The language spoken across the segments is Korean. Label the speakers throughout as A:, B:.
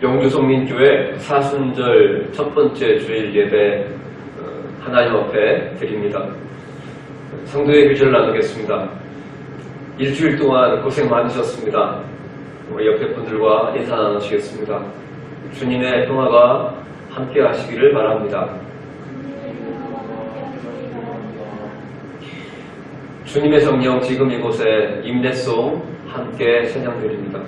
A: 영주성민교회 사순절 첫 번째 주일 예배 하나님 앞에 드립니다. 성도의 규제를 나누겠습니다. 일주일 동안 고생 많으셨습니다. 우리 옆에 분들과 인사 나누시겠습니다. 주님의 평화가 함께 하시기를 바랍니다. 주님의 성령 지금 이곳에 임대송 함께 찬양드립니다.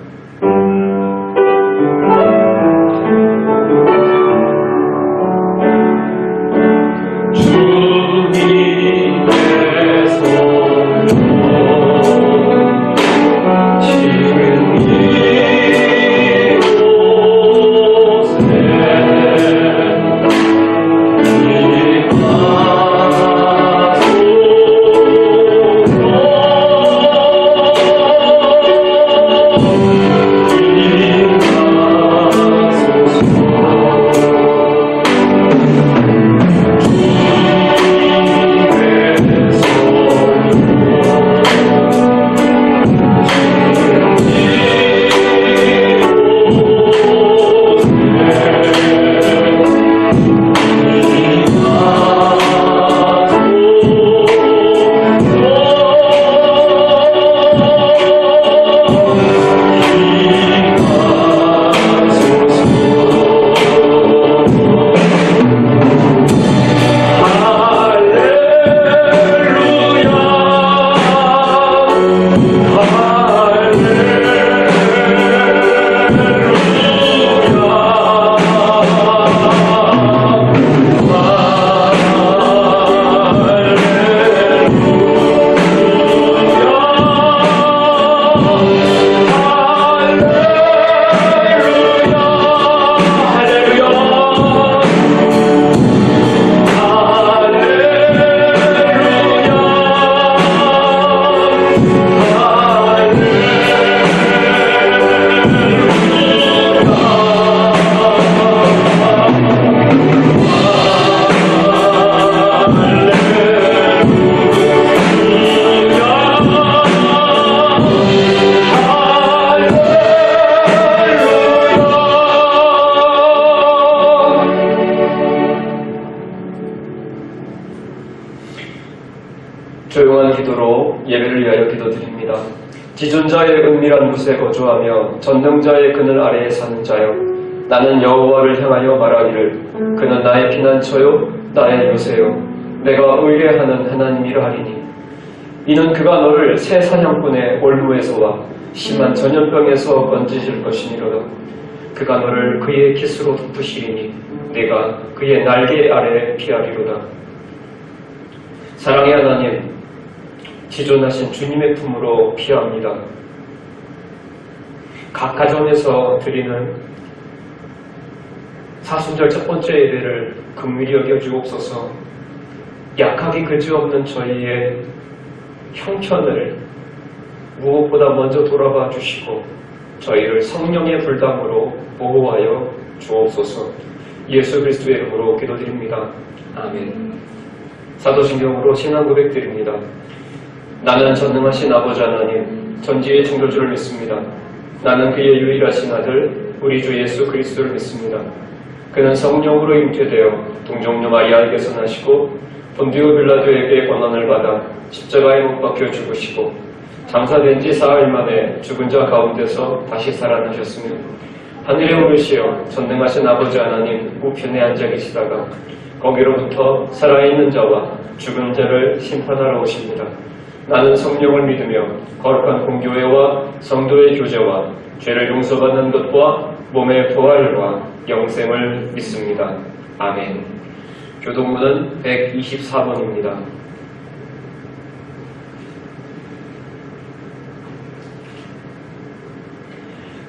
A: 조용한 기도로 예배를 위하여 기도드립니다. 지존자의 은밀한 곳에 거주하며 전능자의 그늘 아래에 사는 자여, 나는 여호와를 향하여 말하기를 그는 나의 피난처요 나의 요새요 내가 의뢰하는 하나님이라 하리니, 이는 그가 너를 새 사냥꾼의 올무에서와 심한 전염병에서 건지실 것이니로다. 그가 너를 그의 깃으로 덮으시리니 내가 그의 날개 아래에 피하리로다. 사랑의 하나님, 지존하신 주님의 품으로 피합니다. 각 가정에서 드리는 사순절 첫 번째 예배를 긍휼히 여겨주옵소서. 약하기 그지없는 저희의 형편을 무엇보다 먼저 돌아봐 주시고 저희를 성령의 불담으로 보호하여 주옵소서. 예수 그리스도의 이름으로 기도드립니다. 아멘. 사도신경으로 신앙 고백드립니다. 나는 전능하신 아버지 하나님, 전지의 창조주를 믿습니다. 나는 그의 유일하신 아들 우리 주 예수 그리스도를 믿습니다. 그는 성령으로 잉태되어 동정녀 마리아에게서 나시고 본디오 빌라도에게 권한을 받아 십자가에 못 박혀 죽으시고 장사된 지 사흘 만에 죽은 자 가운데서 다시 살아나셨으며 하늘에 오르시어 전능하신 아버지 하나님 우편에 앉아 계시다가 거기로부터 살아있는 자와 죽은 자를 심판하러 오십니다. 나는 성령을 믿으며 거룩한 공교회와 성도의 교제와 죄를 용서받는 것과 몸의 부활과 영생을 믿습니다. 아멘. 교동문은 124번입니다.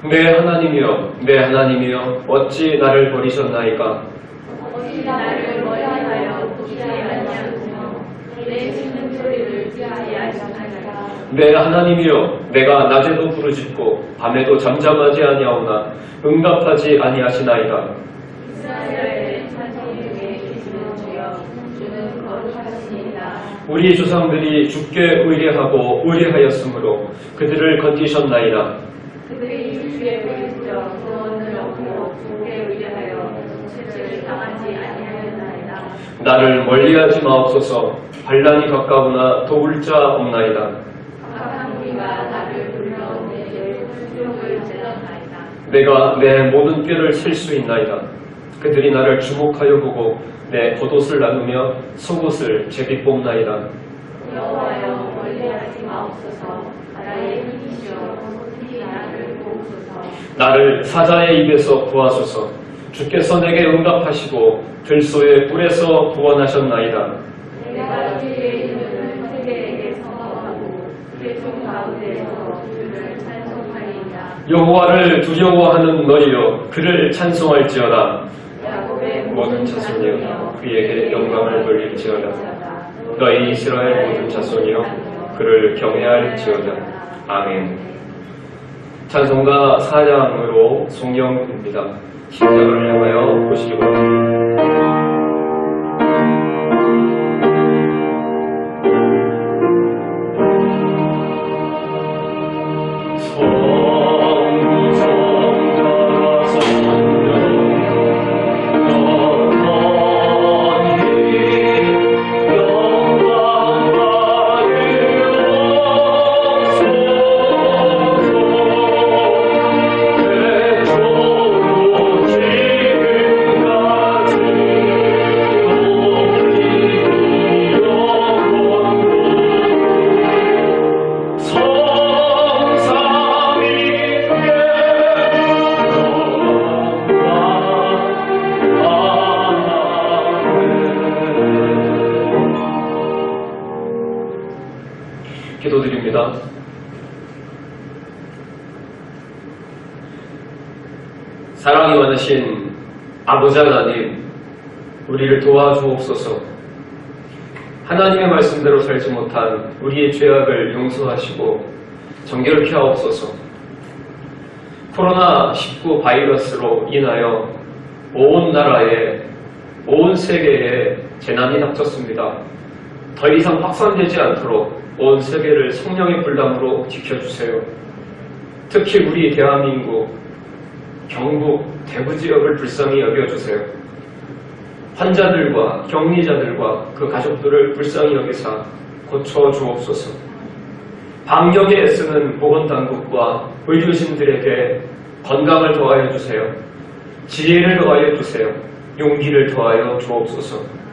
A: 내 하나님이여, 내 하나님이여, 어찌 나를 버리셨나이까?
B: 어찌 나를 멀리하여 보지 아니하시며 내 짖는 소리를 듣지 아니하시나이까?
A: 내 하나님이여, 내가 낮에도 부르짖고 밤에도 잠잠하지 아니하오나 응답하지 아니하시나이다.
B: 이스라엘의 찬송 중에 계시는 주여, 주는 거룩하시니이다.
A: 우리 조상들이 주께 의뢰하고 의뢰하였으므로 그들을 건지셨나이다.
B: 그들이 주의 부르짖어 구원을 얻고
A: 나를 멀리하지 마옵소서. 반란이 가까우나 도울 자 없나이다.
B: 악한 무리가 나를 불러 내 수종을 찔러나이다.
A: 내가 내 모든 뼈를 셀 수 있나이다. 그들이 나를 주목하여 보고 내 겉옷을 나누며 속옷을 제비 뽑나이다.
B: 여호와여 멀리하지 마옵소서. 나의 힘이시여 소히 나를 도우소서.
A: 나를 사자의 입에서 구하소서. 주께서 내게 응답하시고 들소의 뿔에서 구원하셨나이다.
B: 내가 주의 이름을 세계에게 선포하고 대중 가운데서 주를 찬송하리이다.
A: 여호와를 두려워하는 너희여 그를 찬송할지어다.
B: 야곱의
A: 모든 자손이여 그에게 영광을 돌릴지어다. 너희 이스라엘 모든 자손이여 그를 경외할지어다. 아멘. 찬송가 4장으로 송영입니다. 십자가를 향하여 보시기 바랍니다. 기도드립니다. 사랑이 많으신 아버지 하나님, 우리를 도와주옵소서. 하나님의 말씀대로 살지 못한 우리의 죄악을 용서하시고 정결케 하옵소서. 코로나19 바이러스로 인하여 온 나라에, 온 세계에 재난이 닥쳤습니다. 더 이상 확산되지 않도록 온 세계를 성령의 불담으로 지켜주세요. 특히 우리 대한민국, 경북, 대구 지역을 불쌍히 여겨주세요. 환자들과 격리자들과 그 가족들을 불쌍히 여기사 고쳐주옵소서. 방역에 애쓰는 보건당국과 의료진들에게 건강을 더하여 주세요. 지혜를 더하여 주세요. 용기를 더하여 주옵소서.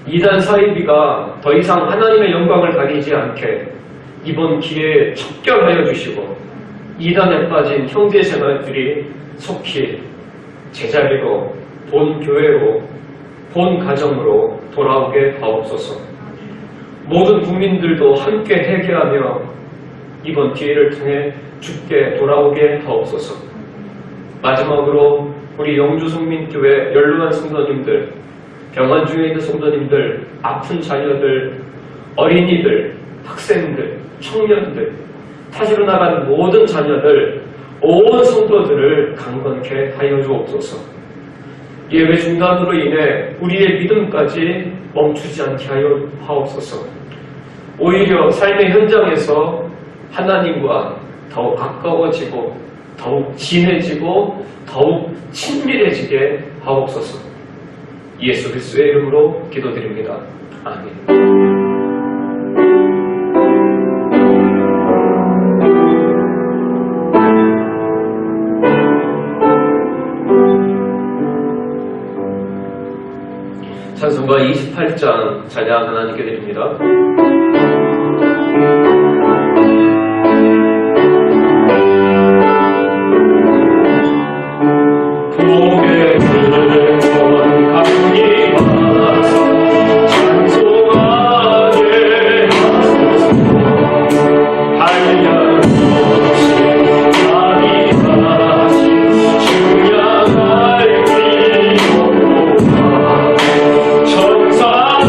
A: 이단 사이비가 더 이상 하나님의 영광을 가리지 않게 이번 기회에 척결하여 주시고 이단에 빠진 형제자매들이 속히 제자리로, 본 교회로, 본 가정으로 돌아오게 하옵소서. 모든 국민들도 함께 회개하며 이번 기회를 통해 주께 돌아오게 하옵소서. 마지막으로 우리 영주성민교회 연로한 성도님들, 병원 중에 있는 성도님들, 아픈 자녀들, 어린이들, 학생들, 청년들, 타지로 나간 모든 자녀들, 온 성도들을 강건케 하여 주옵소서. 예배 중단으로 인해 우리의 믿음까지 멈추지 않게 하여 하옵소서. 오히려 삶의 현장에서 하나님과 더욱 가까워지고 더욱 진해지고 더욱 친밀해지게 하옵소서. 예수 그리스도의 이름으로 기도드립니다. 아멘. 찬송가 28장 찬양 하나님께 드립니다.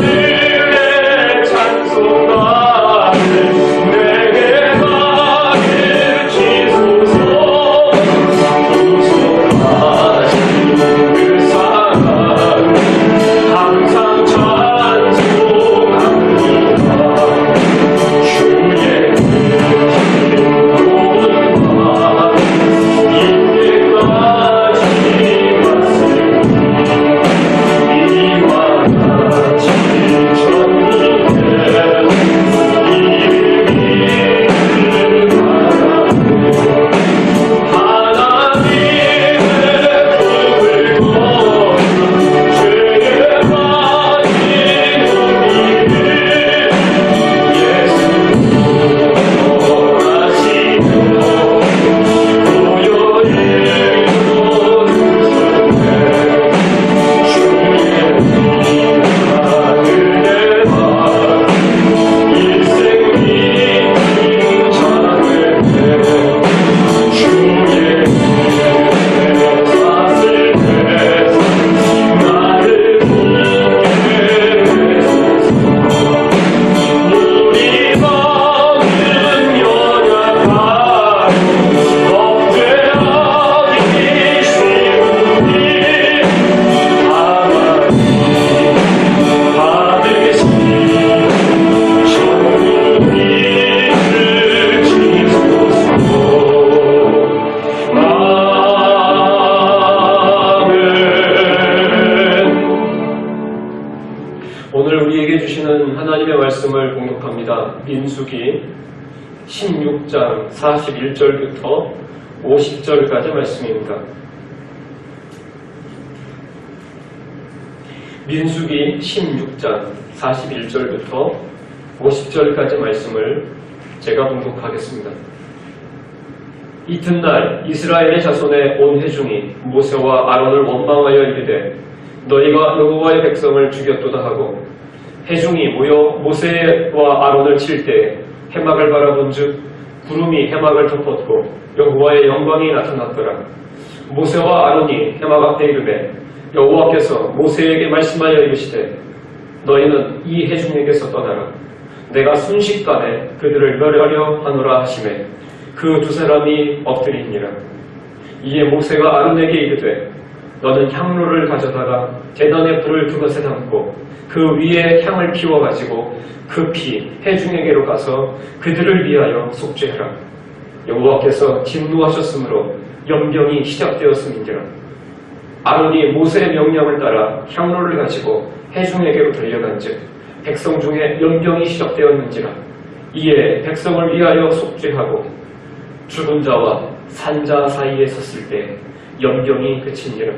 C: 정사들의 찬송
A: 민수기 16장 41절부터 50절까지 말씀입니다. 민수기 16장 41절부터 50절까지 말씀을 제가 봉독하겠습니다. 이튿날 이스라엘의 자손의 온 회중이 모세와 아론을 원망하여 이르되 너희가 여호와의 백성을 죽였도다 하고 회중이 모여 모세와 아론을 칠 때 해막을 바라본즉 구름이 해막을 덮었고 여호와의 영광이 나타났더라. 모세와 아론이 해막 앞에 이르매 여호와께서 모세에게 말씀하여 이르시되 너희는 이 회중에게서 떠나라. 내가 순식간에 그들을 멸하려 하노라 하시매 그 두 사람이 엎드리니라. 이에 모세가 아론에게 이르되 너는 향로를 가져다가 제단에 불을 그것에 담고 그 위에 향을 피워가지고 급히 회중에게로 가서 그들을 위하여 속죄하라. 여호와께서 진노하셨으므로 연병이 시작되었음인지라. 아론이 모세의 명령을 따라 향로를 가지고 회중에게로 달려간즉 백성 중에 연병이 시작되었는지라. 이에 백성을 위하여 속죄하고 죽은 자와 산 자 사이에 섰을 때 연병이 그친지라.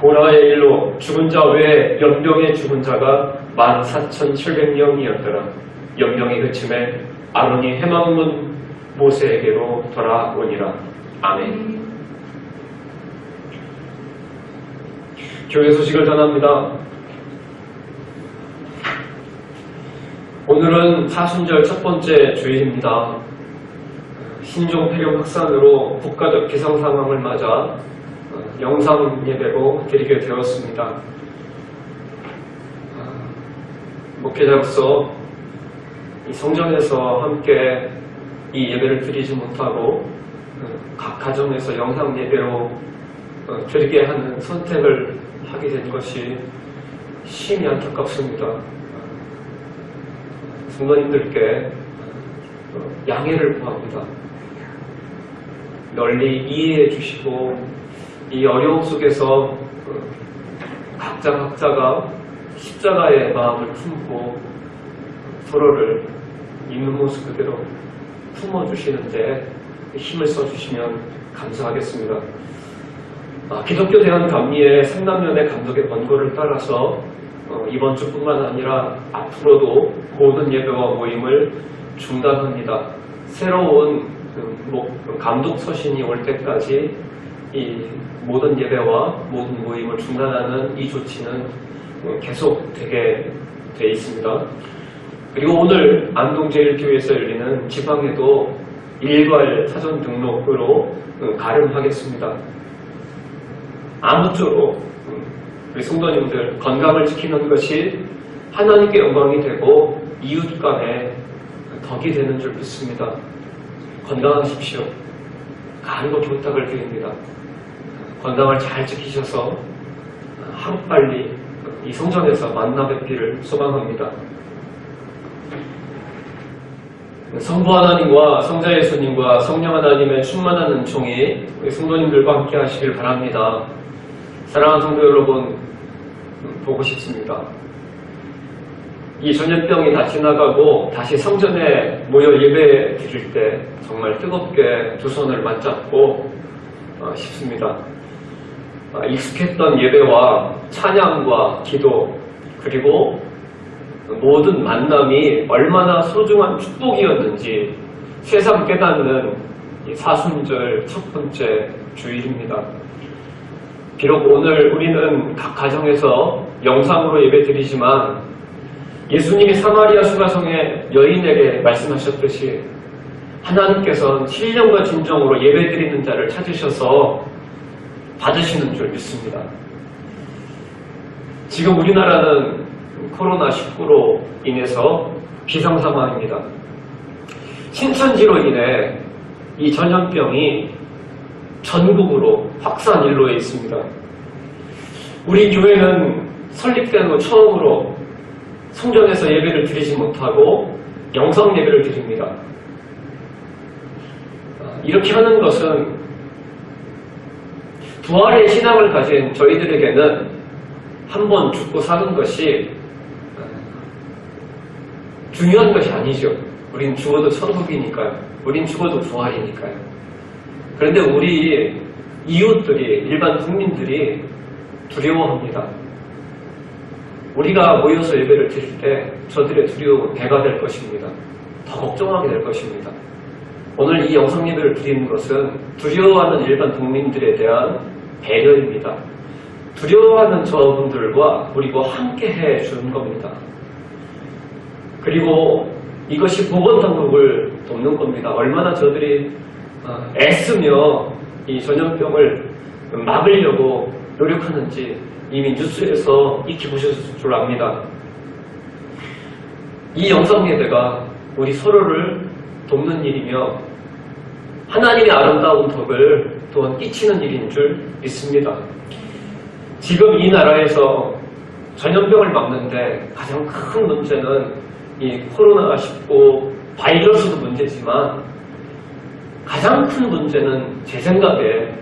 A: 보라의 일로 죽은 자 외에 연병에 죽은 자가 14,700명이었더라. 연병이 그침에 아론이 해막문 모세에게로 돌아오니라. 아멘. 교회 소식을 전합니다. 오늘은 사순절 첫 번째 주일입니다. 신종 폐렴 확산으로 국가적 비상 상황을 맞아 영상 예배로 드리게 되었습니다. 목회자로서 이 성전에서 함께 이 예배를 드리지 못하고 각 가정에서 영상 예배로 드리게 하는 선택을 하게 된 것이 심히 안타깝습니다. 성도님들께 양해를 구합니다. 널리 이해해 주시고 이 어려움 속에서 각자가 십자가의 마음을 품고 서로를 있는 모습 그대로 품어주시는데 힘을 써주시면 감사하겠습니다. 기독교 대한감리의 상남연의 감독의 번거를 따라서 이번 주뿐만 아니라 앞으로도 모든 예배와 모임을 중단합니다. 새로운 감독 서신이 올 때까지 이 모든 예배와 모든 모임을 중단하는 이 조치는 계속되게 돼 있습니다. 그리고 오늘 안동제일교회에서 열리는 지방에도 일괄 사전 등록으로 가름하겠습니다. 아무쪼록 우리 성도님들 건강을 지키는 것이 하나님께 영광이 되고 이웃 간에 덕이 되는 줄 믿습니다. 건강하십시오. 간곡히 부탁을 드립니다. 건강을 잘 지키셔서 하루빨리 이 성전에서 만나 뵙기를 소망합니다. 성부 하나님과 성자 예수님과 성령 하나님의 충만한 은총이 우리 성도님들과 함께 하시길 바랍니다. 사랑하는 성도 여러분, 보고 싶습니다. 이 전염병이 다 지나가고 다시 성전에 모여 예배 드릴 때 정말 뜨겁게 두 손을 맞잡고 싶습니다. 익숙했던 예배와 찬양과 기도 그리고 모든 만남이 얼마나 소중한 축복이었는지 새삼 깨닫는 사순절 첫 번째 주일입니다. 비록 오늘 우리는 각 가정에서 영상으로 예배드리지만 예수님이 사마리아 수가성의 여인에게 말씀하셨듯이 하나님께서는 신령과 진정으로 예배드리는 자를 찾으셔서 받으시는 줄 믿습니다. 지금 우리나라는 코로나19로 인해서 비상상황입니다. 신천지로 인해 이 전염병이 전국으로 확산일로에 있습니다. 우리 교회는 설립된 후 처음으로 성전에서 예배를 드리지 못하고 영상 예배를 드립니다. 이렇게 하는 것은 부활의 신앙을 가진 저희들에게는 한 번 죽고 사는 것이 중요한 것이 아니죠. 우린 죽어도 천국이니까요. 우린 죽어도 부활이니까요. 그런데 우리 이웃들이, 일반 국민들이 두려워합니다. 우리가 모여서 예배를 드릴 때 저들의 두려움은 배가 될 것입니다. 더 걱정하게 될 것입니다. 오늘 이 영상 예배를 드리는 것은 두려워하는 일반 국민들에 대한 배려입니다. 두려워하는 저분들과 우리가 함께 해주는 겁니다. 그리고 이것이 보건당국을 돕는 겁니다. 얼마나 저들이 애쓰며 이 전염병을 막으려고 노력하는지 이미 뉴스에서 익히 보셨을 줄 압니다. 이 영상 예배가 우리 서로를 돕는 일이며 하나님의 아름다운 덕을 또한 끼치는 일인 줄 믿습니다. 지금 이 나라에서 전염병을 막는데 가장 큰 문제는 이 코로나19 바이러스도 문제지만 가장 큰 문제는 제 생각에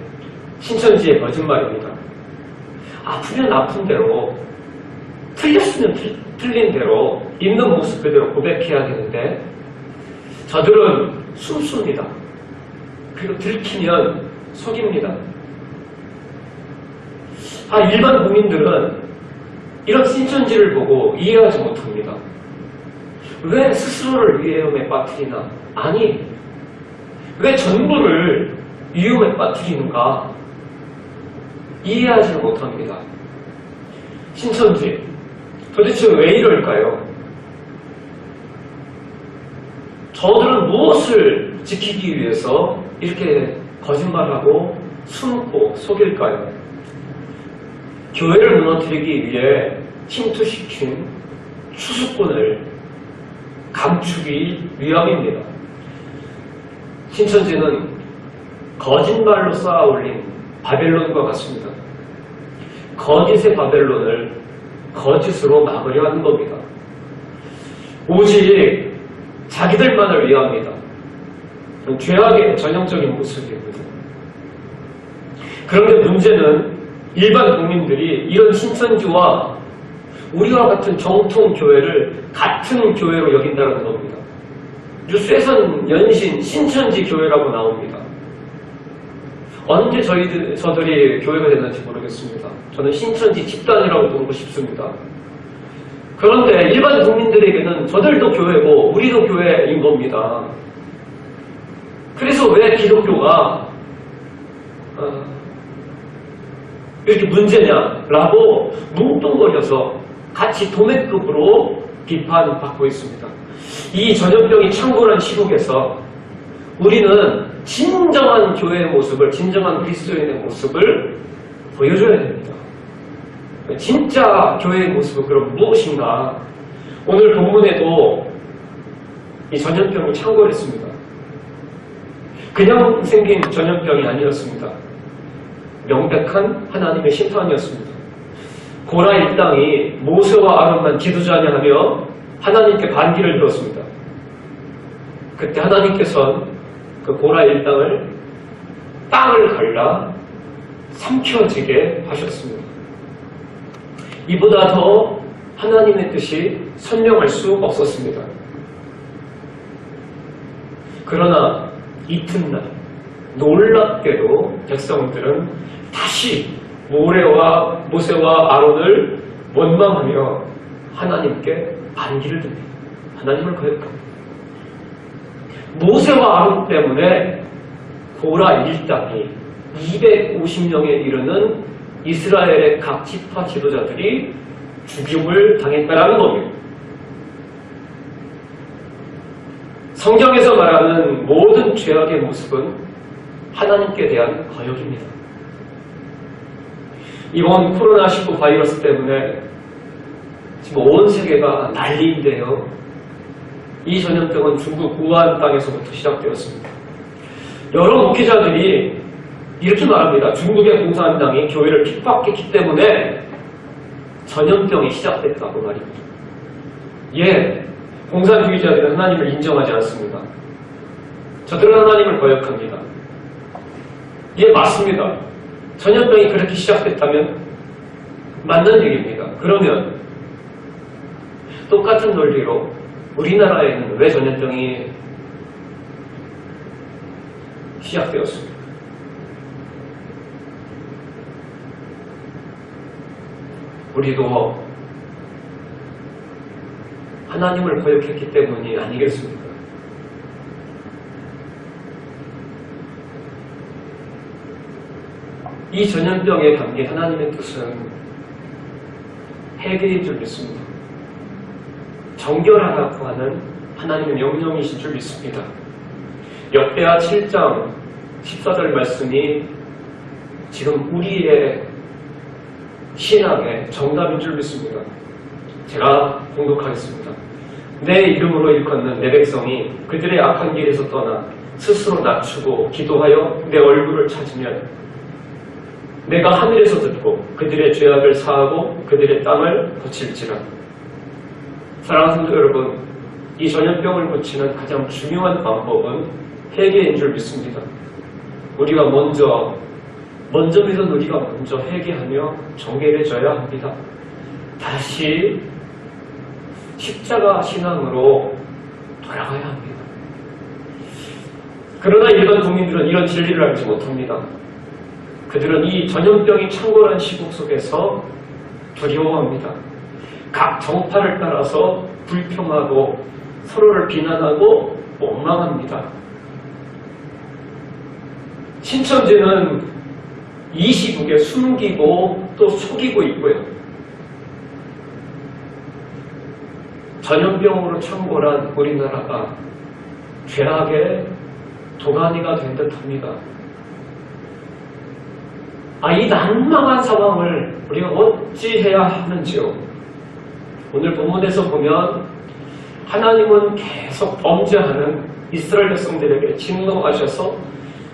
A: 신천지의 거짓말입니다. 아프면 아픈 대로, 틀렸으면 틀린 대로 있는 모습 그대로 고백해야 되는데 저들은 숨습니다. 그리고 들키면 속입니다. 일반 국민들은 이런 신천지를 보고 이해하지 못합니다. 왜 스스로를 위험에 빠뜨리나? 아니, 왜 전부를 위험에 빠뜨리는가? 이해하지 못합니다. 신천지, 도대체 왜 이럴까요? 저들은 무엇을 지키기 위해서 이렇게 거짓말하고 숨고 속일까요? 교회를 무너뜨리기 위해 침투시킨 추수꾼을 감추기 위함입니다. 신천지는 거짓말로 쌓아 올린 바벨론과 같습니다. 거짓의 바벨론을 거짓으로 막으려 하는 겁니다. 오직 자기들만을 위함입니다. 죄악의 전형적인 모습입니다. 그런데 문제는 일반 국민들이 이런 신천지와 우리와 같은 정통교회를 같은 교회로 여긴다는 겁니다. 뉴스에서는 연신 신천지 교회라고 나옵니다. 언제 저들이 교회가 됐는지 모르겠습니다. 저는 신천지 집단이라고 부르고 싶습니다. 그런데 일반 국민들에게는 저들도 교회고 우리도 교회인 겁니다. 그래서 왜 기독교가 이렇게 문제냐라고 뭉뚱거려서 같이 도매급으로 비판받고 있습니다. 이 전염병이 창궐한 시국에서 우리는 진정한 교회의 모습을, 진정한 그리스도인의 모습을 보여줘야 됩니다. 진짜 교회의 모습은 그럼 무엇인가? 오늘 본문에도 이 전염병이 창궐했습니다. 그냥 생긴 전염병이 아니었습니다. 명백한 하나님의 심판이었습니다. 고라 일당이 모세와 아론만 지도자냐 하며 하나님께 반기를 들었습니다. 그때 하나님께서는 그 고라 일당을 땅을 갈라 삼켜지게 하셨습니다. 이보다 더 하나님의 뜻이 선명할 수 없었습니다. 그러나 이튿날 놀랍게도 백성들은 다시 모세와 아론을 원망하며 하나님께 반기를 듭니다. 하나님을 거역합니다. 모세와 아론 때문에 고라 일당이 250명에 이르는 이스라엘의 각 지파 지도자들이 죽임을 당했다는 겁니다. 성경에서 말하는 모든 죄악의 모습은 하나님께 대한 거역입니다. 이번 코로나19 바이러스 때문에 지금 온 세계가 난리인데요. 이 전염병은 중국 우한 땅에서부터 시작되었습니다. 여러 목회자들이 이렇게 말합니다. 중국의 공산당이 교회를 핍박했기 때문에 전염병이 시작됐다고 말입니다. 예, 공산주의자들은 하나님을 인정하지 않습니다. 저들은 하나님을 거역합니다. 예, 맞습니다. 전염병이 그렇게 시작됐다면 맞는 얘기입니다. 그러면 똑같은 논리로 우리나라에는 왜 전염병이 시작되었습니까? 우리도 하나님을 거역했기 때문이 아니겠습니까? 이 전염병에 담긴 하나님의 뜻은 회개인 줄 믿습니다. 정결하라고 하는 하나님의 명령이신 줄 믿습니다. 역대하 7장 14절 말씀이 지금 우리의 신앙의 정답인 줄 믿습니다. 제가 공독하겠습니다. 내 이름으로 일컫는 내 백성이 그들의 악한 길에서 떠나 스스로 낮추고 기도하여 내 얼굴을 찾으면 내가 하늘에서 듣고 그들의 죄악을 사하고 그들의 땅을 고칠지라. 사랑하는 성도 여러분, 이 전염병을 고치는 가장 중요한 방법은 회개인 줄 믿습니다. 우리가 먼저 믿은 우리가 먼저 회개하며 정결해져야 합니다. 다시 십자가 신앙으로 돌아가야 합니다. 그러나 일반 국민들은 이런 진리를 알지 못합니다. 그들은 이 전염병이 창궐한 시국 속에서 두려워합니다. 각 정파를 따라서 불평하고 서로를 비난하고 원망합니다. 신천지는 이 시국에 숨기고 또 속이고 있고요. 전염병으로 창궐한 우리나라가 죄악의 도가니가 된 듯합니다. 이 난망한 상황을 우리가 어찌해야 하는지요? 오늘 본문에서 보면 하나님은 계속 범죄하는 이스라엘 백성들에게 진노하셔서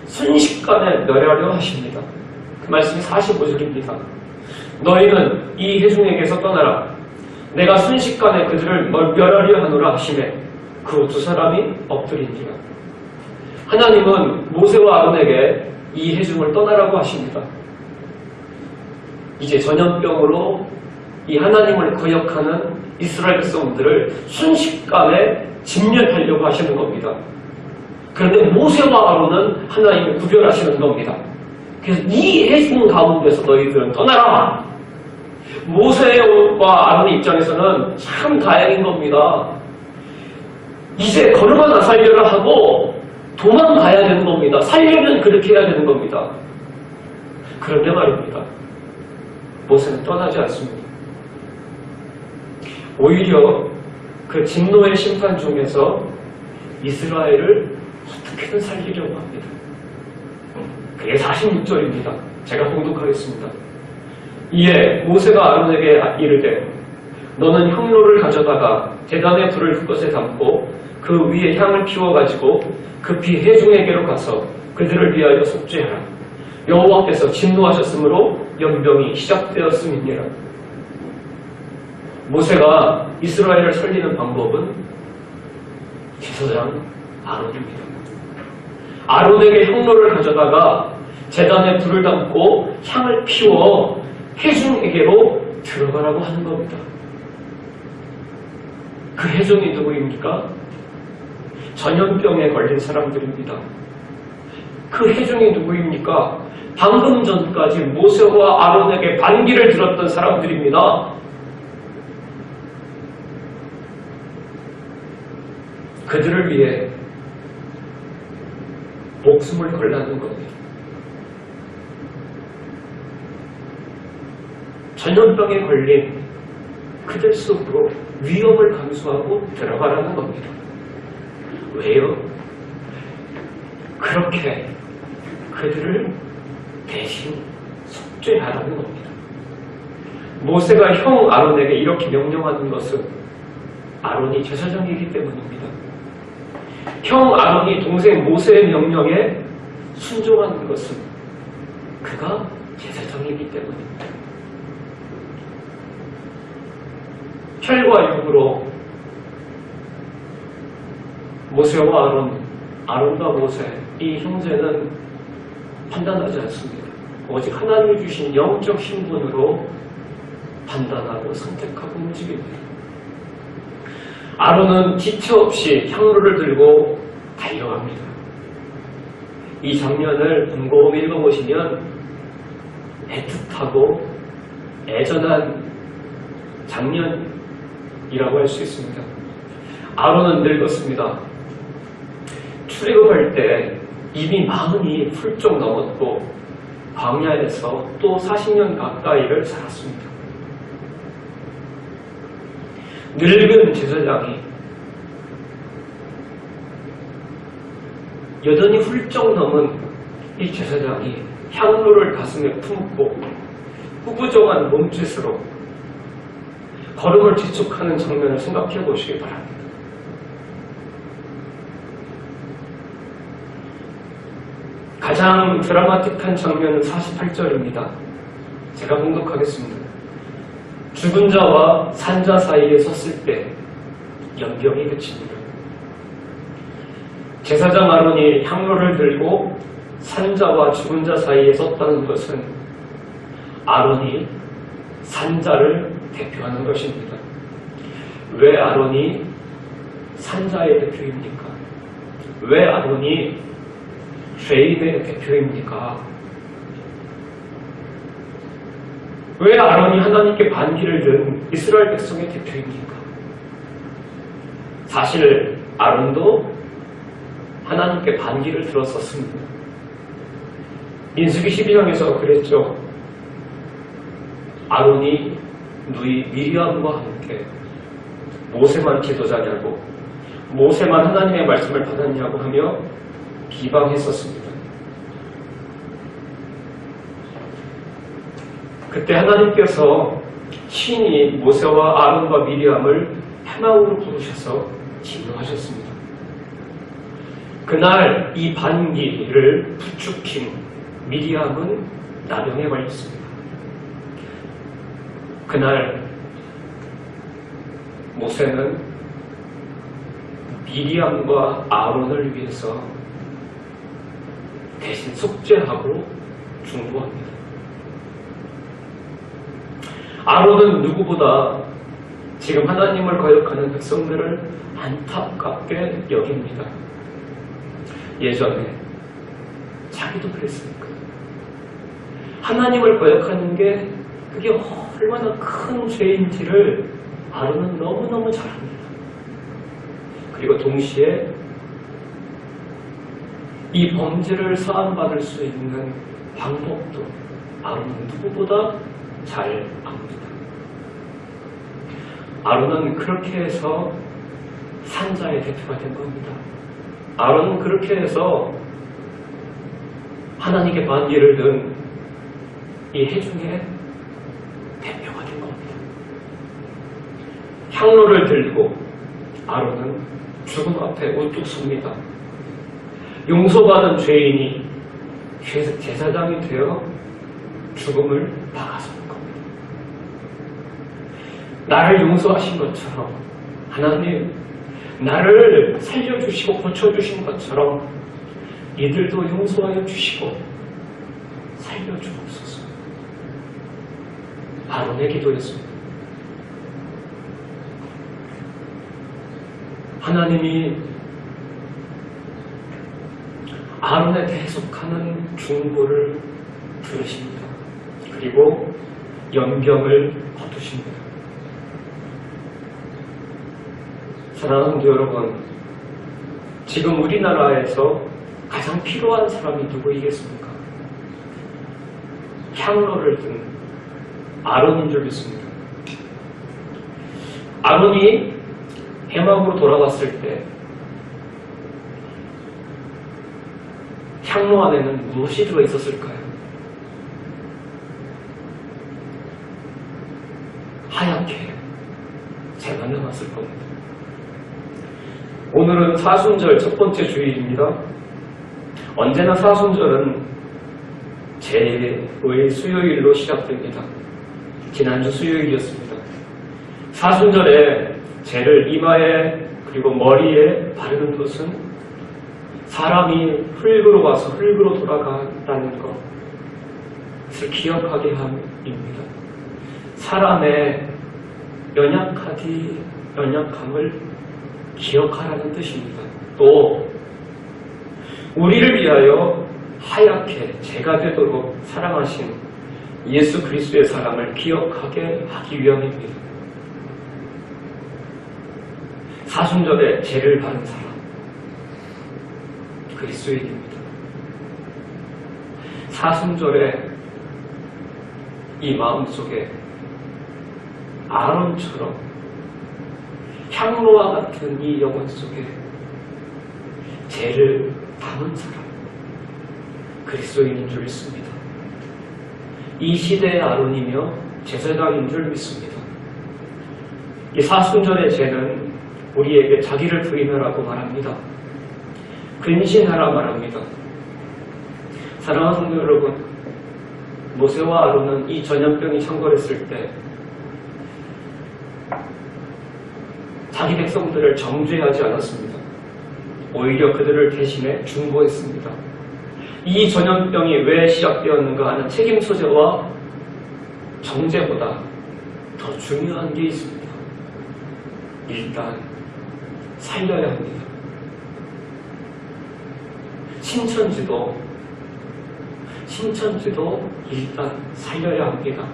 A: 순식간에 멸하려 하십니다. 그 말씀이 45절입니다. 너희는 이 회중에게서 떠나라. 내가 순식간에 그들을 멸하려 하노라 하시매 그 두 사람이 엎드린지라. 하나님은 모세와 아론에게 이 회중을 떠나라고 하십니다. 이제 전염병으로 이 하나님을 거역하는 이스라엘 백성들을 순식간에 진멸하려고 하시는 겁니다. 그런데 모세와 아론은 하나님을 구별하시는 겁니다. 그래서 이 회중 가운데서 너희들은 떠나라. 모세와 아론의 입장에서는 참 다행인 겁니다. 이제 걸어가나 살려라 하고 도망가야 되는 겁니다. 살려면 그렇게 해야 되는 겁니다. 그런데 말입니다. 모세는 떠나지 않습니다. 오히려 그 진노의 심판 중에서 이스라엘을 어떻게든 살리려고 합니다. 그게 46절입니다. 제가 봉독하겠습니다. 이에 모세가 아론에게 이르되 너는 향로를 가져다가 제단의 불을 그것에 담고 그 위에 향을 피워가지고 급히 회중에게로 가서 그들을 위하여 속죄하라. 여호와께서 진노하셨으므로 연병이 시작되었음이니라. 모세가 이스라엘을 살리는 방법은 제사장 아론입니다. 아론에게 향로를 가져다가 제단에 불을 담고 향을 피워 회중에게로 들어가라고 하는 겁니다. 그 회중이 누구입니까? 전염병에 걸린 사람들입니다. 그 회중이 누구입니까? 방금 전까지 모세와 아론에게 반기를 들었던 사람들입니다. 그들을 위해 목숨을 걸라는 겁니다. 전염병에 걸린 그들 속으로 위험을 감수하고 들어가라는 겁니다. 왜요? 그렇게 그들을 대신 속죄하라는 겁니다. 모세가 형 아론에게 이렇게 명령하는 것은 아론이 제사장이기 때문입니다. 형 아론이 동생 모세의 명령에 순종하는 것은 그가 제사장이기 때문입니다. 혈과 육으로 모세와 아론과 모세, 이 형제는 판단하지 않습니다. 오직 하나님이 주신 영적 신분으로 판단하고 선택하고 움직입니다. 아론은 지체 없이 향로를 들고 달려갑니다. 이 장면을 곰곰이 읽어보시면 애틋하고 애절한 장면이라고 할 수 있습니다. 아론은 늙었습니다. 출애굽할 때 이미 40이 훌쩍 넘었고 광야에서 또 40년 가까이를 살았습니다. 늙은 제사장이 여전히 훌쩍 넘은 이 제사장이 향로를 가슴에 품고 후부정한 몸짓으로 걸음을 지촉하는 장면을 생각해 보시기 바랍니다. 가장 드라마틱한 장면은 48절입니다. 제가 봉독하겠습니다. 죽은 자와 산자 사이에 섰을 때 연병이 그칩니다. 제사장 아론이 향로를 들고 산자와 죽은 자 사이에 섰다는 것은 아론이 산자를 대표하는 것입니다. 왜 아론이 산자의 대표입니까? 왜 아론이 죄인의 대표입니까? 왜 아론이 하나님께 반기를 든 이스라엘 백성의 대표입니까? 사실 아론도 하나님께 반기를 들었었습니다. 민수기 12장에서 그랬죠. 아론이 누이 미리암과 함께 모세만 지도자냐고, 모세만 하나님의 말씀을 받았냐고 하며 비방했었습니다. 그때 하나님께서 신이 모세와 아론과 미리암을 해마으로 부르셔서 진노하셨습니다. 그날 이 반기를 부추긴 미리암은 나병에 걸렸습니다. 그날 모세는 미리암과 아론을 위해서 대신 속죄하고 중보합니다. 아론은 누구보다 지금 하나님을 거역하는 백성들을 안타깝게 여깁니다. 예전에 자기도 그랬으니까. 하나님을 거역하는 게 그게 얼마나 큰 죄인지를 아론은 너무너무 잘 압니다. 그리고 동시에 이 범죄를 사함받을 수 있는 방법도 아론은 누구보다 잘 압니다. 아론은 그렇게 해서 산자의 대표가 된 겁니다. 아론은 그렇게 해서 하나님께 반기를 든 이 회중의 대표가 된 겁니다. 향로를 들고 아론은 죽음 앞에 우뚝 섭니다. 용서받은 죄인이 제사장이 되어 죽음을 막아서는 겁니다. 나를 용서하신 것처럼 하나님, 나를 살려주시고 고쳐주신 것처럼 이들도 용서하여 주시고 살려주옵소서. 아론의 기도였습니다. 하나님이 아론의 계속하는 중보를 들으십니다. 그리고 연병을 거두십니다. 사랑하는 성도 여러분, 지금 우리나라에서 가장 필요한 사람이 누구이겠습니까? 향로를 든 아론인 줄 믿습니다. 아론이 해막으로 돌아갔을 때 향로 안에는 무엇이 들어있었을까요? 하얗게 재가 남았을 겁니다. 오늘은 사순절 첫 번째 주일입니다. 언제나 사순절은 제의 수요일로 시작됩니다. 지난주 수요일이었습니다. 사순절에 제를 이마에 그리고 머리에 바르는 것은 사람이 흙으로 와서 흙으로 돌아간다는 것을 기억하게 함입니다. 사람의 연약함을 기억하라는 뜻입니다. 또 우리를 위하여 하얗게 죄가 되도록 사랑하신 예수 그리스도의 사랑을 기억하게 하기 위함입니다. 사순절에 죄를 바른 사람, 그리스도인입니다. 사순절에 이 마음속에 아론처럼 향로와 같은 이 영혼 속에 죄를 담은 사람, 그리스도인인 줄 믿습니다. 이 시대의 아론이며 제사장인 줄 믿습니다. 이 사순절의 죄는 우리에게 자기를 부인하라고 말합니다. 근신하라 말합니다. 사랑하는 성도 여러분, 모세와 아론은 이 전염병이 창궐했을 때 자기 백성들을 정죄하지 않았습니다. 오히려 그들을 대신해 중보했습니다. 이 전염병이 왜 시작되었는가 하는 책임 소재와 정죄보다 더 중요한 게 있습니다. 일단 살려야 합니다. 신천지도 일단 살려야 합니다.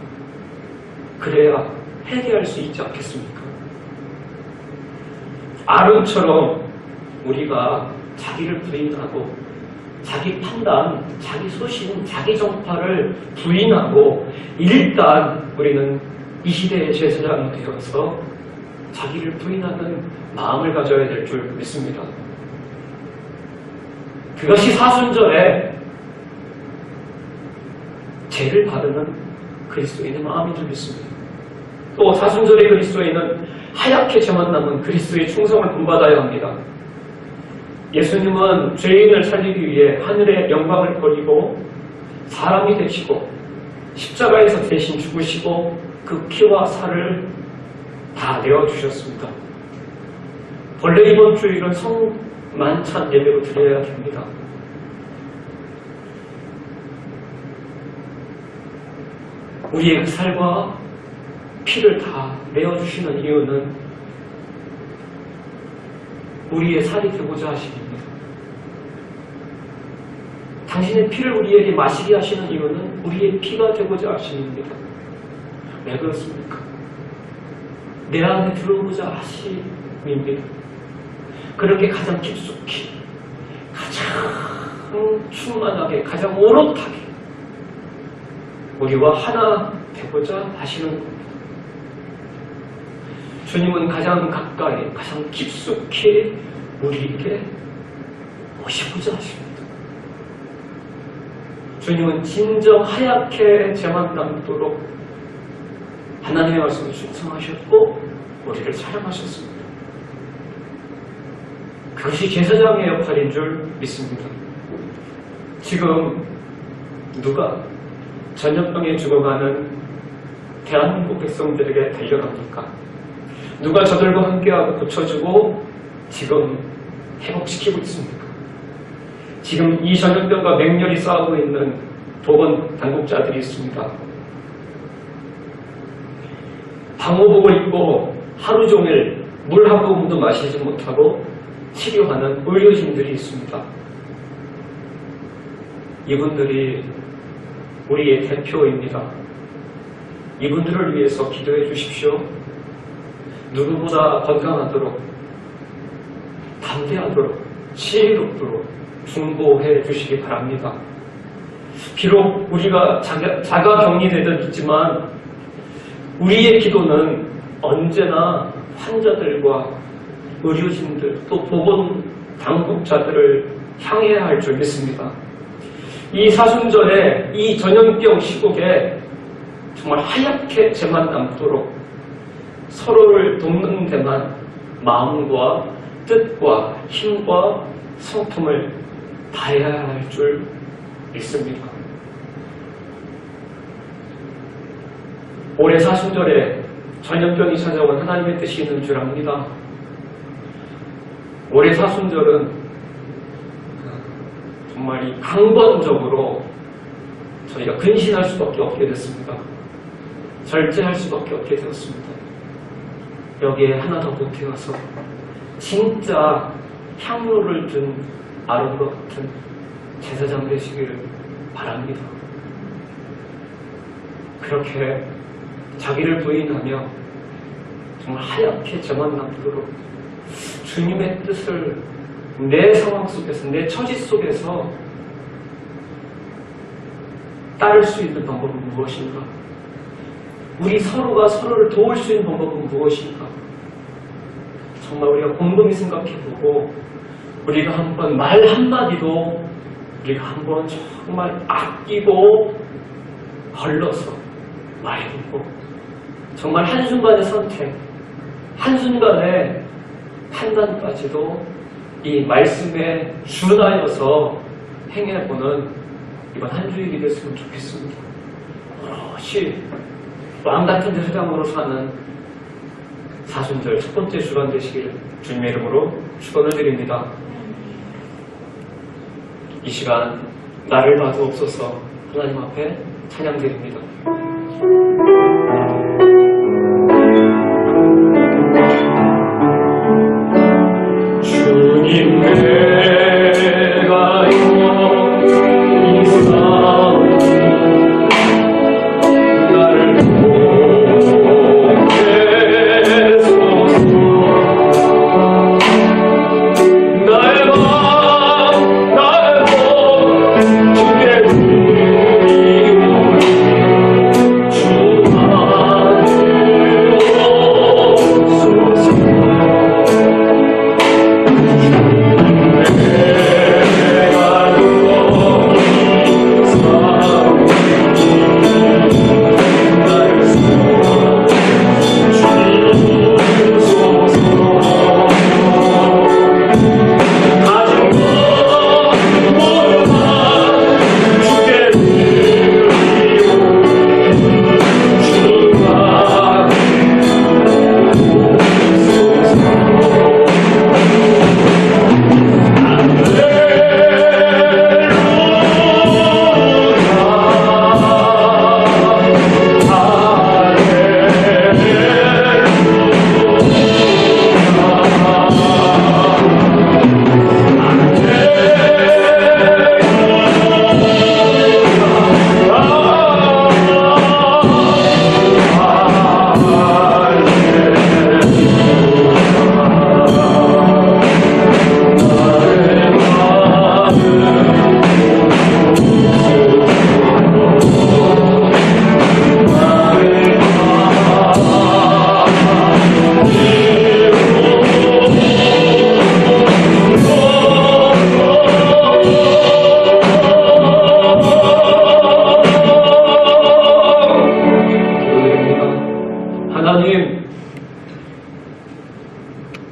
A: 그래야 회개할 수 있지 않겠습니까? 아론처럼 우리가 자기를 부인하고 자기 판단, 자기 소신, 자기 정파를 부인하고 일단 우리는 이 시대의 제사장이 되어서 자기를 부인하는 마음을 가져야 될 줄 믿습니다. 그것이 사순절에 죄를 바르는 그리스도인의 마음인 줄 믿습니다. 또 사순절의 그리스도인은 하얗게 죄만 남은 그리스도의 충성을 본받아야 합니다. 예수님은 죄인을 살리기 위해 하늘의 영광을 버리고 사람이 되시고 십자가에서 대신 죽으시고 그 피와 살을 다 내어주셨습니다. 본래 이번 주일은 성만찬 예배로 드려야 됩니다. 우리의 그 살과 피를 다 내어주시는 이유는 우리의 살이 되고자 하심입니다. 당신의 피를 우리에게 마시게 하시는 이유는 우리의 피가 되고자 하심입니다. 왜 그렇습니까? 내 안에 들어오고자 하심입니다. 그렇게 가장 깊숙이, 가장 충만하게, 가장 오롯하게 우리와 하나 되고자 하시는 겁니다. 주님은 가장 가까이, 가장 깊숙이 우리에게 오시고자 하십니다. 주님은 진정 하얗게 죄만 남도록 하나님의 말씀을 순종하셨고 우리를 사랑하셨습니다. 그것이 제사장의 역할인 줄 믿습니다. 지금 누가 전염병에 죽어가는 대한민국 백성들에게 달려갑니까? 누가 저들과 함께하고 고쳐주고 지금 회복시키고 있습니까? 지금 이 전염병과 맹렬히 싸우고 있는 보건 당국자들이 있습니다. 방호복을 입고 하루 종일 물 한 모금도 마시지 못하고 치료하는 의료진들이 있습니다. 이분들이 우리의 대표입니다. 이분들을 위해서 기도해 주십시오. 누구보다 건강하도록, 담대하도록, 지혜롭도록 중보해 주시기 바랍니다. 비록 우리가 자가 격리되듯 있지만 우리의 기도는 언제나 환자들과 의료진들 또 보건 당국자들을 향해야 할 줄 믿습니다. 이 사순절에 이 전염병 시국에 정말 하얗게 죄만 남도록 서로를 돕는 데만 마음과 뜻과 힘과 성품을 다해야 할 줄 믿습니다. 올해 사순절에 전염병이 찾아온 하나님의 뜻이 있는 줄 압니다. 올해 사순절은 정말 강권적으로 저희가 근신할 수밖에 없게 됐습니다. 절제할 수밖에 없게 되었습니다. 여기에 하나 더 보태어서 진짜 향로를 든 아름과 같은 제사장 되시기를 바랍니다. 그렇게 자기를 부인하며 정말 하얗게 저만 남도록 주님의 뜻을 내 상황 속에서, 내 처지 속에서 따를 수 있는 방법은 무엇인가? 우리 서로가 서로를 도울 수 있는 방법은 무엇인가? 정말 우리가 곰곰이 생각해보고 우리가 한번 말 한마디도 우리가 한번 정말 아끼고 걸러서 말해보고 정말 한순간의 선택, 한순간의 판단까지도 이 말씀에 준하여서 행해보는 이번 한 주일이 됐으면 좋겠습니다. 오롯이 왕같은 제사장으로 사는 사순절 첫 번째 주간 되시기를 주님의 이름으로 축원을 드립니다. 이 시간 나를 봐주옵소서 하나님 앞에 찬양드립니다. 주님 내가 영원히 싸우니 나를 돕게 소서. 나의 맘 나의 몸 주께 드리오니 주만 주옵소서.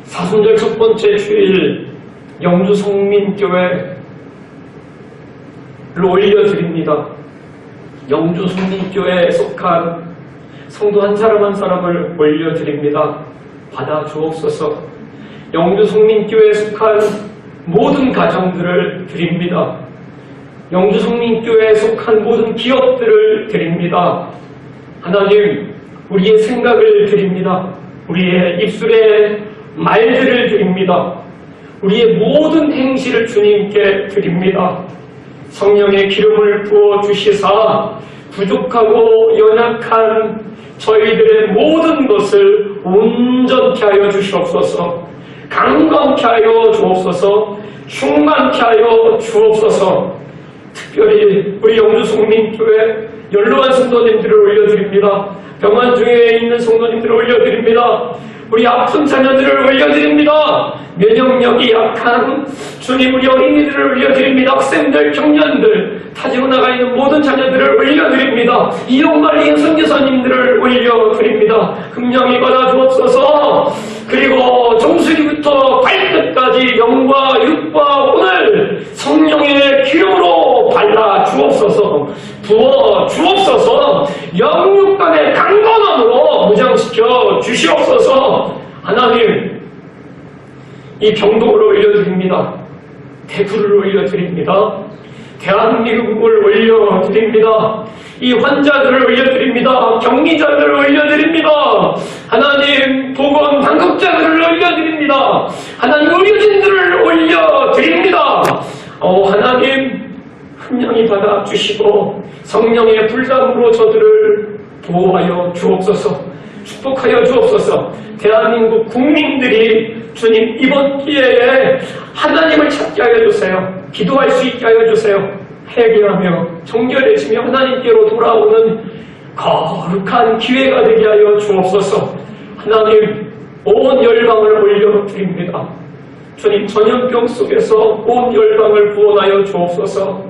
A: 사순절 첫 번째 주일 영주 성민교회로 올려드립니다. 영주 성민교회에 속한 성도 한 사람 한 사람을 올려드립니다. 받아 주옵소서. 영주 성민교회에 속한 모든 가정들을 드립니다. 영주 성민교회에 속한 모든 기업들을 드립니다. 하나님, 우리의 생각을 드립니다. 우리의 입술의 말들을 드립니다. 우리의 모든 행실을 주님께 드립니다. 성령의 기름을 부어 주시사 부족하고 연약한 저희들의 모든 것을 온전케 하여 주시옵소서. 강건케 하여 주옵소서. 충만케 하여 주옵소서. 특별히 우리 영주 성민교회 연로한 성도님들을 올려드립니다. 병환 중에 있는 성도님들을 올려드립니다. 우리 아픈 자녀들을 올려드립니다. 면역력이 약한 주님, 우리 어린이들을 올려드립니다. 학생들, 청년들, 타지로 나가 있는 모든 자녀들을 올려드립니다. 이용말리인 선교사님들을 올려드립니다. 금령이 받아 주옵소서. 그리고 정수리부터 발끝까지 영과 육과 오늘 성령의 기름으로 발라 주옵소서. 부어 주옵소서. 영육간의 강건함으로 무장시켜 주시옵소서. 하나님, 이 병동을 올려드립니다. 대구를 올려드립니다. 대한민국을 올려드립니다. 이 환자들을 올려드립니다. 격리자들을 올려드립니다. 하나님, 보건 당국자들을 올려드립니다. 하나님 의료진들을 올려드립니다. 하나님 분명히 받아주시고 성령의 불담으로 저들을 보호하여 주옵소서, 축복하여 주옵소서. 대한민국 국민들이 주님 이번 기회에 하나님을 찾게 하여 주세요. 기도할 수 있게 하여 주세요. 회개하며 정결해지며 하나님께로 돌아오는 거룩한 기회가 되게 하여 주옵소서. 하나님 온 열방을 올려드립니다. 주님 전염병 속에서 온 열방을 구원하여 주옵소서.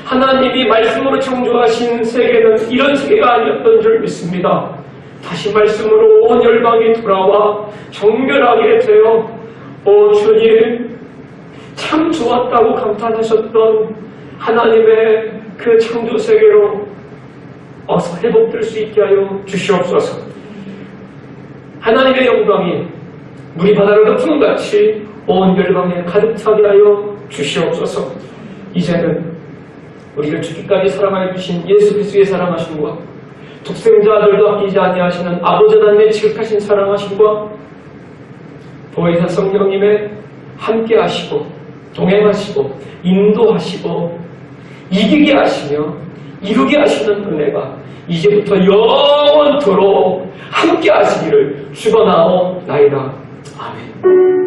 A: 하나님이 말씀으로 창조하신 세계는 이런 세계가 아니었던 줄 믿습니다. 다시 말씀으로 온 열방이 돌아와 정결하게 되어 주님 참 좋았다고 감탄하셨던 하나님의 그 창조 세계로 어서 회복될 수 있게 하여 주시옵소서. 하나님의 영광이 물이 바다를 덮은 같이 온 열방에 가득 차게 하여 주시옵소서. 이제는 우리를 죽기까지 사랑하여 주신 예수 그리스도의 사랑하심과 독생자들도 아끼지 아니하시는 아버지 하나님의 지극하신 사랑하심과 보혜사 성령님의 함께하시고 동행하시고 인도하시고 이기게 하시며 이루게 하시는 은혜가 이제부터 영원토록 함께하시기를 축원하옵나이다. 아멘.